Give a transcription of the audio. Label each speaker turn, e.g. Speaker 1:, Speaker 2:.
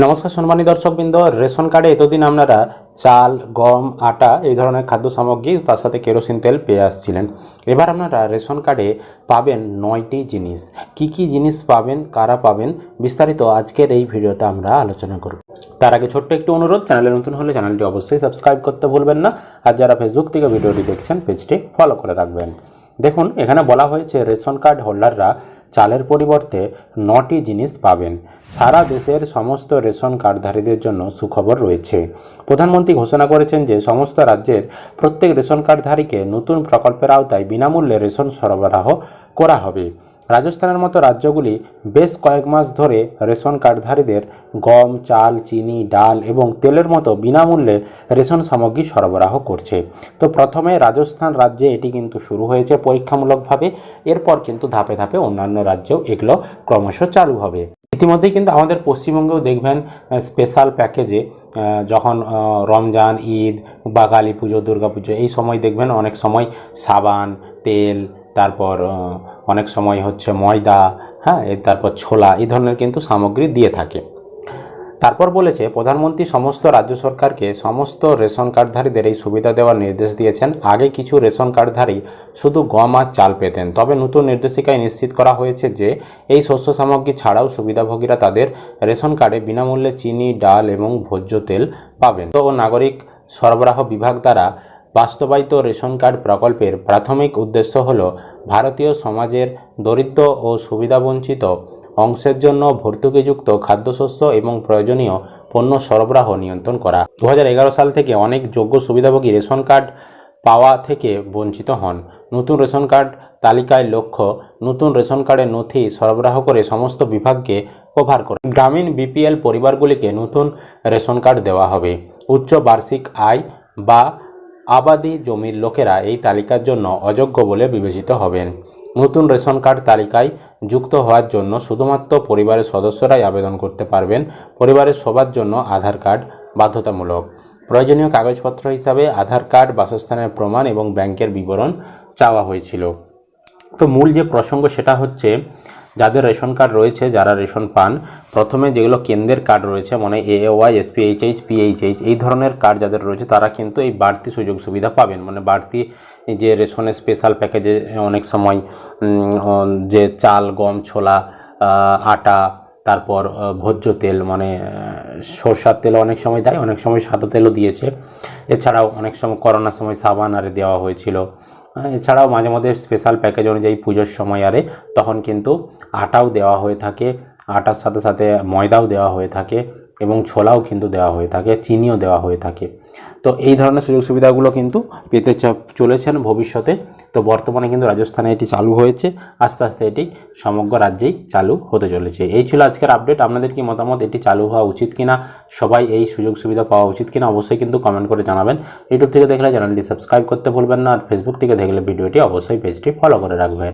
Speaker 1: নমস্কার সম্মানী দর্শকবৃন্দ, রেশন কার্ডে এতদিন আপনারা চাল, গম, আটা এই ধরনের খাদ্য সামগ্রী, তার সাথে কেরোসিন তেল পেয়ে আসছিলেন। এবার আপনারা রেশন কার্ডে পাবেন 9টি জিনিস। কি কি জিনিস পাবেন, কারা পাবেন, বিস্তারিত আজকের এই ভিডিওতে আমরা আলোচনা করব। তার আগে ছোট্ট একটু অনুরোধ, চ্যানেলে নতুন হলে চ্যানেলটি অবশ্যই সাবস্ক্রাইব করতে ভুলবেন না, আর যারা ফেসবুক থেকে ভিডিওটি দেখছেন পেজটি ফলো করে রাখবেন। দেখুন, এখানে বলা হয়েছে রেশন কার্ড হোল্ডাররা চালের পরিবর্তে 9টি জিনিস পাবেন। সারা দেশের সমস্ত রেশন কার্ডধারীদের জন্য সুখবর রয়েছে। প্রধানমন্ত্রী ঘোষণা করেছেন যে সমস্ত রাজ্যের প্রত্যেক রেশন কার্ডধারীকে নতুন প্রকল্পের আওতায় বিনামূল্যে রেশন সরবরাহ করা হবে। রাজস্থানের মতো রাজ্যগুলি বেশ কয়েক মাস ধরে রেশন কার্ডধারীদের গম, চাল, চিনি, ডাল এবং তেলের মতো বিনামূল্যে রেশন সামগ্রী সরবরাহ করছে। তো প্রথমে রাজস্থান রাজ্যে এটি কিন্তু শুরু হয়েছে পরীক্ষামূলকভাবে, এরপর কিন্তু ধাপে ধাপে অন্যান্য রাজ্যেও এগুলো ক্রমশ চালু হবে। ইতিমধ্যেই কিন্তু আমাদের পশ্চিমবঙ্গেও দেখবেন স্পেশাল প্যাকেজে যখন রমজান, ঈদ বা কালী পুজো, দুর্গা পুজো এই সময় দেখবেন অনেক সময় সাবান, তেল, তারপর অনেক সময় হচ্ছে ময়দা, তারপর ছোলা, এই ধরনের কিন্তু সামগ্রী দিয়ে থাকে। তারপর বলেছে প্রধানমন্ত্রী সমস্ত রাজ্য সরকারকে সমস্ত রেশন কার্ডধারীদের এই সুবিধা দেওয়ার নির্দেশ দিয়েছেন। আগে কিছু রেশন কার্ডধারী শুধু গম আর চাল পেতেন, তবে নতুন নির্দেশিকায় নিশ্চিত করা হয়েছে যে এই শস্য সামগ্রী ছাড়াও সুবিধাভোগীরা তাদের রেশন কার্ডে বিনামূল্যে চিনি, ডাল এবং ভোজ্য তেল পাবেন। তো নাগরিক সরবরাহ বিভাগ দ্বারা বাস্তবায়িত রেশন কার্ড প্রকল্পের প্রাথমিক উদ্দেশ্য হল ভারতীয় সমাজের দরিদ্র ও সুবিধাবঞ্চিত অংশের জন্য ভর্তুকিযুক্ত খাদ্যশস্য এবং প্রয়োজনীয় পণ্য সরবরাহ নিয়ন্ত্রণ করা। 2011 সাল থেকে অনেক যোগ্য সুবিধাভোগী রেশন কার্ড পাওয়া থেকে বঞ্চিত হন। নতুন রেশন কার্ড তালিকায় লক্ষ্য নতুন রেশন কার্ডের নথি সরবরাহ করে সমস্ত বিভাগকে কভার করে। গ্রামীণ বিপিএল পরিবারগুলিকে নতুন রেশন কার্ড দেওয়া হবে। উচ্চ বার্ষিক আয় বা আবাদি জমির লোকেরা এই তালিকার জন্য অযোগ্য বলে বিবেচিত হবেন। নতুন রেশন কার্ড তালিকায় যুক্ত হওয়ার জন্য শুধুমাত্র পরিবারের সদস্যরাই আবেদন করতে পারবেন। পরিবারের সবার জন্য আধার কার্ড বাধ্যতামূলক। প্রয়োজনীয় কাগজপত্র হিসাবে আধার কার্ড, বাসস্থানের প্রমাণ এবং ব্যাংকের বিবরণ চাওয়া হয়েছিল। তো মূল যে প্রসঙ্গ সেটা হচ্ছে যাদের রেশন কার্ড রয়েছে, যারা রেশন পান, প্রথমে যেগুলো কেন্দ্রের কার্ড রয়েছে মানে AOY, SPHH, PHH এই ধরনের কার্ড যাদের রয়েছে তারা কিন্তু এই বাড়তি সুযোগ সুবিধা পাবেন। মানে বাড়তি যে রেশনের স্পেশাল প্যাকেজে অনেক সময় যে চাল, গম, ছোলা, আটা, তারপর ভোজ্য তেল মানে সরষার তেল অনেক সময় দেয়, অনেক সময় সাদা তেলও দিয়েছে। এছাড়াও অনেক সময় করোনার সময় সাবান আরে দেওয়া হয়েছিল। এছাড়াও মাঝে মধ্যে স্পেশাল প্যাকেজ অনুযায়ী পুজোর সময় আরে তখন কিন্তু আটাও দেওয়া হয়ে থাকে, আটার সাথে সাথে ময়দাও দেওয়া হয়ে থাকে এবং ছোলাও কিন্তু দেওয়া হয়ে থাকে, চিনিও দেওয়া হয়ে থাকে। তো এই ধরনের সুযোগ সুবিধাগুলো কিন্তু পেতে চলেছেন ভবিষ্যতে। তো বর্তমানে কিন্তু রাজস্থানে এটি চালু হয়েছে, আস্তে আস্তে এটি সমগ্র রাজ্যেই চালু হতে চলেছে। এই ছিল আজকের আপডেট। আপনাদের কি মতামত, এটি চালু হওয়া উচিত কিনা, সবাই এই সুযোগ সুবিধা পাওয়া উচিত কিনা, অবশ্যই কিন্তু কমেন্ট করে জানাবেন। ইউটিউব থেকে দেখলে চ্যানেলটি সাবস্ক্রাইব করতে ভুলবেন না, আর ফেসবুক থেকে দেখলে ভিডিওটি অবশ্যই পেজটি ফলো করে রাখবেন।